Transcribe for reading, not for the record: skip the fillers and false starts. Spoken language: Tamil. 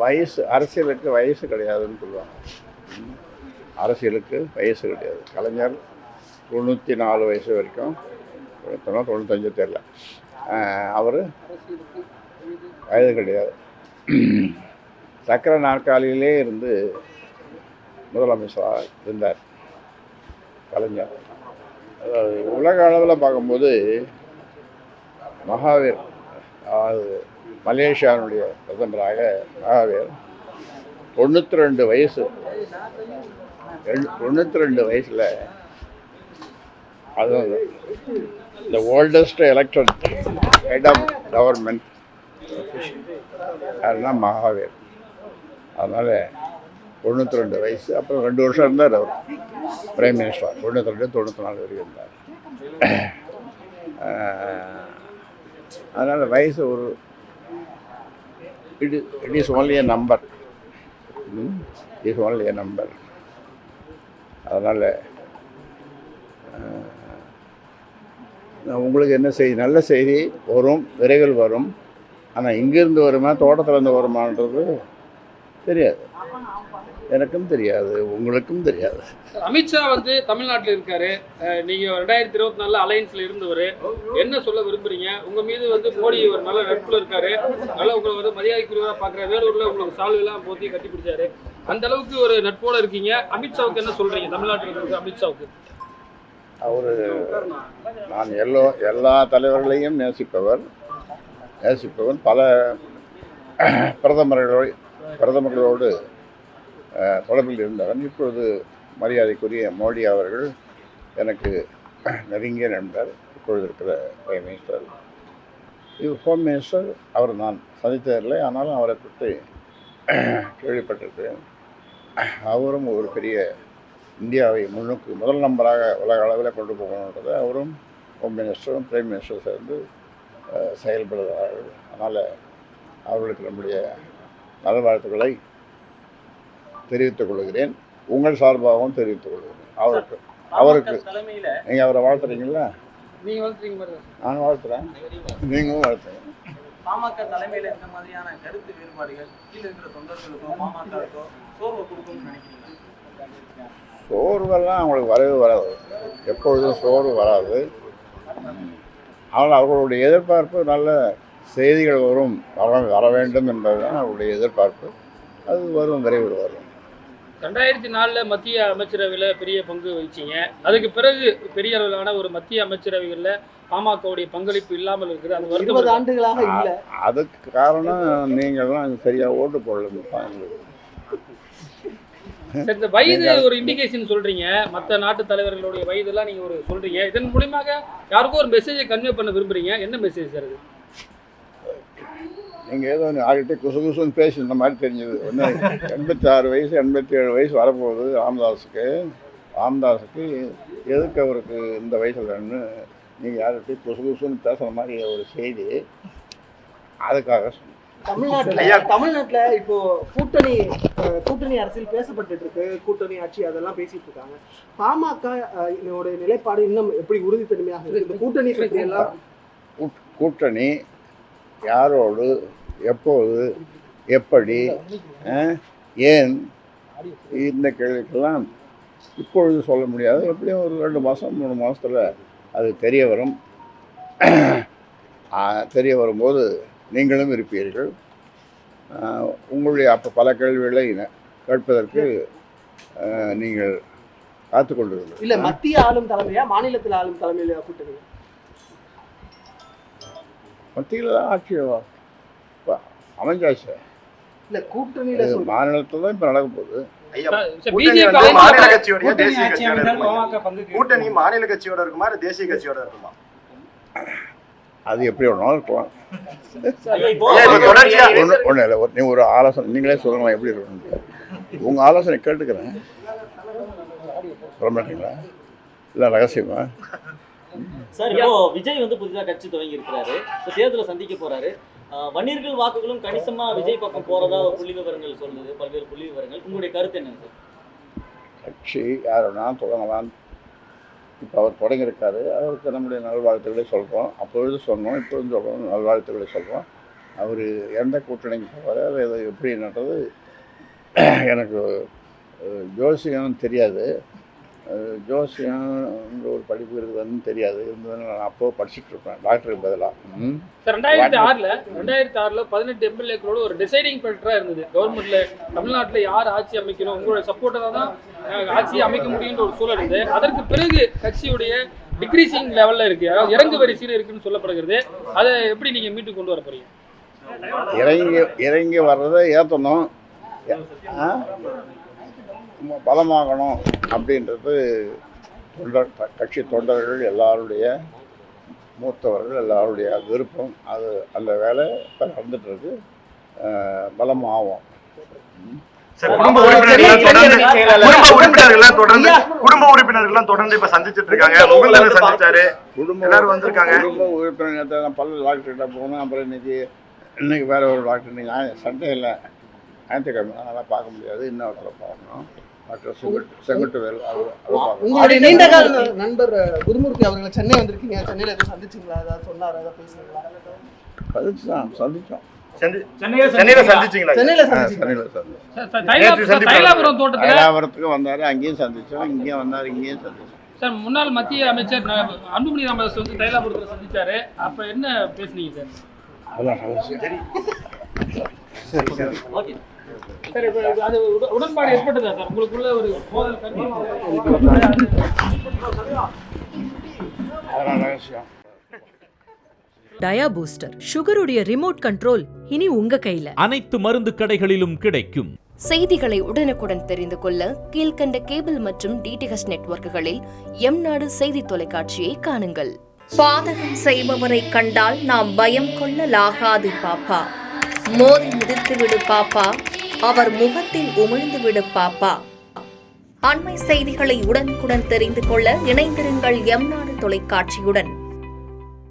வயசு அரசியலுக்கு வயசு கிடையாதுன்னு சொல்லுவாங்க. அரசியலுக்கு வயசு கிடையாது. கலைஞர் 94 வயசு வரைக்கும், 95 தெரியல, அவர் வயது கிடையாது. சக்கர நாற்காலியிலே இருந்து முதலமைச்சராக இருந்தார் கலைஞர். அதாவது உலக அளவில் பார்க்கும்போது மகாவீர், அதாவது மலேசியாவினுடைய பிரதமராக மகாவீர் 92 வயசு, 92 வயசில், அதுவும் the oldest elected head of government அதுதான் மகாவீர். அதனால் 92 வயசு. அப்புறம் 2 வருஷம் இருந்தார் அவர் பிரைம் மினிஸ்டர். 92 94 வரைக்கும் இருந்தார். அதனால் வயசு ஒரு it is only a number. Is only a number. அதனால் உங்களுக்கு என்ன செய்தி, நல்ல செய்தி வரும், விரைவில் வரும். ஆனால் இங்கேருந்து வருமா தோட்டத்திலேருந்து வருமானது தெரியாது. எனக்கும் தெரியாது, உங்களுக்கும் தெரியாது. அமித்ஷா தமிழ்நாட்டில் இருக்காரு. நீங்கள் 2024 அலையன்ஸில் இருந்தவர். என்ன சொல்ல விரும்புறீங்க? உங்கள் மீது மோடி ஒரு நல்ல நட்பில் இருக்காரு. நல்லா உங்களை மரியாதைக்குரியவராக பார்க்குற. வேலூரில் உங்களுக்கு சால்வெல்லாம் போத்தி கட்டி பிடிச்சாரு. அந்த அளவுக்கு ஒரு நட்போடு இருக்கீங்க. அமித்ஷாவுக்கு என்ன சொல்கிறீங்க? தமிழ்நாட்டில் இருக்கிற அமித்ஷாவுக்கு அவர், நான் எல்லா தலைவர்களையும் நேசிப்பவர். பல பிரதமர்களோடு தொடர்பில் இருந்தவன். இப்பொழுது மரியாதைக்குரிய மோடி அவர்கள் எனக்கு நெருங்கிய நண்பர். இப்பொழுது இருக்கிற பிரைம் மினிஸ்டர், ஹோம் மினிஸ்டர். அவர் நான் சந்தித்ததில்லை, ஆனாலும் அவரை பற்றி கேள்விப்பட்டிருக்கிறேன். அவரும் ஒரு பெரிய இந்தியாவை முன்னுக்கு முதல் நம்பராக உலக அளவில் கொண்டு போகணுன்றதை அவரும் ஹோம் மினிஸ்டரும் பிரைம் மினிஸ்டரும் சேர்ந்து செயல்படுகிறார்கள். அதனால் அவர்களுக்கு நம்முடைய நல்வாழ்த்துக்களை தெரிவித்துக் கொள்கிறேன். உங்கள் சார்பாகவும் தெரிவித்துக் கொள்கிறேன். அவருக்கு நீங்கள் அவரை வாழ்த்துறீங்களா? நீங்கள் வாழ்த்துறீங்க, நான் வாழ்த்துறேன், நீங்களும் வாழ்த்துறேன். பாமக தலைமையில் இந்த மாதிரியான கருத்து வேறுபாடுகள் கீழே இருக்கிற தொண்டர்களுக்கோ பாமகவுக்கோ சோர்வை கொடுக்கும்னு நினைக்கிறீங்களா? சோர்வெல்லாம் அவங்களுக்கு வரவே வராது. எப்பொழுதும் சோர்வு வராது. ஆனால் அவர்களுடைய எதிர்பார்ப்பு நல்ல செய்திகள் வர வேண்டும் என்பதுதான் அவருடைய எதிர்பார்ப்பு. அது வரும், விரைவில் வரும். 2004 மத்திய அமைச்சரவையில் பெரிய பங்கு வகிச்சிங்க. அதுக்கு பிறகு பெரிய அளவிலான ஒரு மத்திய அமைச்சரவைகளில் பாமகவுடைய பங்களிப்பு இல்லாமல் இருக்குது. அது 20 ஆண்டுகளாக இல்லை. அதுக்கு காரணம் நீங்கள்லாம் சரியாக ஓட்டு போடலப்பா. இந்த வயது ஒரு இண்டிகேஷன் சொல்றீங்க. மற்ற நாட்டு தலைவர்களுடைய வயதெல்லாம் நீங்க ஒரு சொல்றீங்க. இதன் மூலியமாக யாருக்கும் ஒரு மெசேஜை கன்வே பண்ண விரும்புறீங்க. என்ன மெசேஜ் சார் அது? நீங்கள் ஏதோ ஆகிட்டு குசுகுசுன்னு பேசி இந்த மாதிரி தெரிஞ்சது. 86 வயசு 87 வயசு வரப்போகுது ராமதாஸுக்கு எதுக்கு அவருக்கு இந்த வயசுலன்னு நீங்கள் யார்கிட்டையும் குசுகுசுன்னு பேசுகிற மாதிரி ஒரு செய்தி. அதுக்காக தமிழ்நாட்டில் இப்போ கூட்டணி அரசியல் பேசப்பட்டு இருக்கு. கூட்டணி ஆட்சி அதெல்லாம் பேசிட்டு இருக்காங்க. பாமக நிலைப்பாடு இன்னும் எப்படி உறுதித்தன்மையாக இருக்கு? கூட்டணி பற்றி எல்லாம், கூட்டணி யாரோடு, எப்போது, எப்படி, ஏன், இந்த கேள்விக்கெல்லாம் இப்பொழுது சொல்ல முடியாது. எப்படியும் ஒரு 2 மாதம் 3 மாதத்தில் அது தெரிய வரும். தெரிய வரும்போது நீங்களும் இருப்பீர்கள். உங்களுடைய அப்போ பல கேள்விகளை கேட்பதற்கு நீங்கள் காத்துக்கொண்டிருங்கள். இல்லை, மத்திய ஆளும் தலைமையா மாநிலத்தில் ஆளும் தலைமையில கூட்டணி? மத்தியில் தான் ஆட்சி அமைஞ்சாச்சு. இல்லை, கூட்டணியில மாநிலத்தில் தான் இப்போ நடக்க போகுது. மாநில கட்சியோட தேசிய கட்சியோட கூட்டணி மாநில கட்சியோட இருக்குமா, தேசிய கட்சியோட இருக்குமா? அது எப்படி ஒன்றும் இருக்கலாம். ஒன்றும் இல்லை, நீங்கள் ஒரு ஆலோசனை நீங்களே சொல்லுங்களா எப்படி இருக்கணும். உங்கள் ஆலோசனை கேட்டுக்கிறேன். சொல்ல மாட்டீங்களா? இல்லை ரகசியமா? சார், இப்போ விஜய் புதிதாக கட்சி துவங்கி இருக்கிறாரு. இப்போ தேர்தலை சந்திக்க போறாரு. வன்னியர்கள் வாக்குகளும் கணிசமா விஜய் பக்கம் போறதா ஒரு புள்ளி விவரங்கள் சொல்லுது, பல்வேறு புள்ளி விவரங்கள். உங்களுடைய கருத்து என்ன சார்? கட்சி யாருன்னா தொடங்கலாம். இப்போ அவர் தொடங்கியிருக்காரு. அவருக்கு நம்முடைய நல்வாழ்த்துக்களை சொல்கிறோம். அப்பொழுது சொன்னோம், இப்பொழுது சொல்கிறோம், நல்வாழ்த்துக்களை சொல்கிறோம். அவர் எந்த கூட்டணிக்கு போகிறார் அது எப்படின்றது எனக்கு ஜோசியம் தெரியாது. ஜோசியம்ன்ற ஒரு படிப்பு இருக்குதுன்னு தெரியாது. இருந்ததுன்னு நான் அப்போ படிச்சுட்டு இருப்பேன் டாக்டருக்கு பதிலாக. சார் 2006ல் 18 எம்எல்ஏக்களோட ஒரு டிசைடிங் ஃபேக்டராக இருந்தது. கவர்மெண்ட்டில் தமிழ்நாட்டில் யார் ஆட்சி அமைக்கணும், உங்களோட சப்போர்ட்டாக தான் ஆட்சியை அமைக்க முடியுன்ற ஒரு சூழல் இருந்தது. அதற்கு பிறகு கட்சியுடைய டிக்ரீசிங் லெவலில் இருக்குது, அதாவது இறங்கு வரிசையில் இருக்குன்னு சொல்லப்படுகிறது. அதை எப்படி நீங்கள் மீட்டு கொண்டு வர போறீங்க? இறங்கி வர்றதை ஏற்றணும், பலமாகணும் அப்படின்றது கட்சி தொண்டர்கள் எல்லாருடைய மூத்தவர்கள் எல்லாருடைய விருப்பம். அது அந்த வேலை இப்போ நடந்துட்டுருக்கு. பலமாகும். குடும்ப உறுப்பினர்கள்லாம் தொடர்ந்து இப்ப சந்திச்சுட்டு இருக்காங்க. முகுந்தனை சந்திச்சாரு, எல்லாரும் வந்திருக்காங்க. குடும்ப உறுப்பினர் நான் பல டாக்டர்கிட்ட போனேன். அப்புறம் இன்னைக்கு வேற ஒரு டாக்டர் இன்னைக்கு சண்டே இல்லை, ஞாயிற்றுக்கிழமை, அதெல்லாம் பார்க்க முடியாது. இன்னொருத்தரை பார்க்கணும். டாக்டர் செங்குட்டுவேல். உங்களுடைய நீண்டகால நண்பர் குருமூர்த்தி அவர்களை சென்னை வந்திருக்கீங்க, சென்னையில் எதுவும் சந்திச்சிங்களா? ஏதாவது சொன்னார், ஏதாவது பேசுனீங்களா? சந்திச்சோம். சென்னையில சந்திச்சீங்களா? தைலாபுரத்துக்கு வந்தாரு, அங்கேயும் சந்திச்சோம். இங்கேயும் வந்தாரு, இங்கேயும் சந்திச்சோம். சார், முன்னாள் மத்திய அமைச்சர் அன்புமணி ராமதாஸ் வந்து தைலாபுரத்தில் சந்திச்சாரு. அப்ப என்ன பேசுனீங்க சார்? அதெல்லாம் ஓகே. சார், இப்போ அது உடன்பாடு ஏற்பட்டதா சார்? உங்களுக்குள்ள ஒரு மோதல் ரகசியம். டயா பூஸ்டர் சுகருடைய ரிமோட் கண்ட்ரோல் இனி உங்க கையில. அனைத்து மருந்து கடைகளிலும் கிடைக்கும். செய்திகளை உடனுக்குடன் தெரிந்து கொள்ள கீழ்க்கண்ட கேபிள் மற்றும் டிடிஹெச் நெட்வொர்க்குகளில் எம்நாடு செய்தி தொலைக்காட்சியை காணுங்கள். பாதகம் செய்பவரை கண்டால் நாம் பயம் கொள்ளலாகாது பாப்பா. மோதி மிதித்து விடு பாப்பா, அவர் முகத்தில் உமிழ்ந்து விடு பாப்பா. அண்மை செய்திகளை உடனுக்குடன் தெரிந்து கொள்ள இணைந்திருங்கள் எம்நாடு தொலைக்காட்சியுடன்.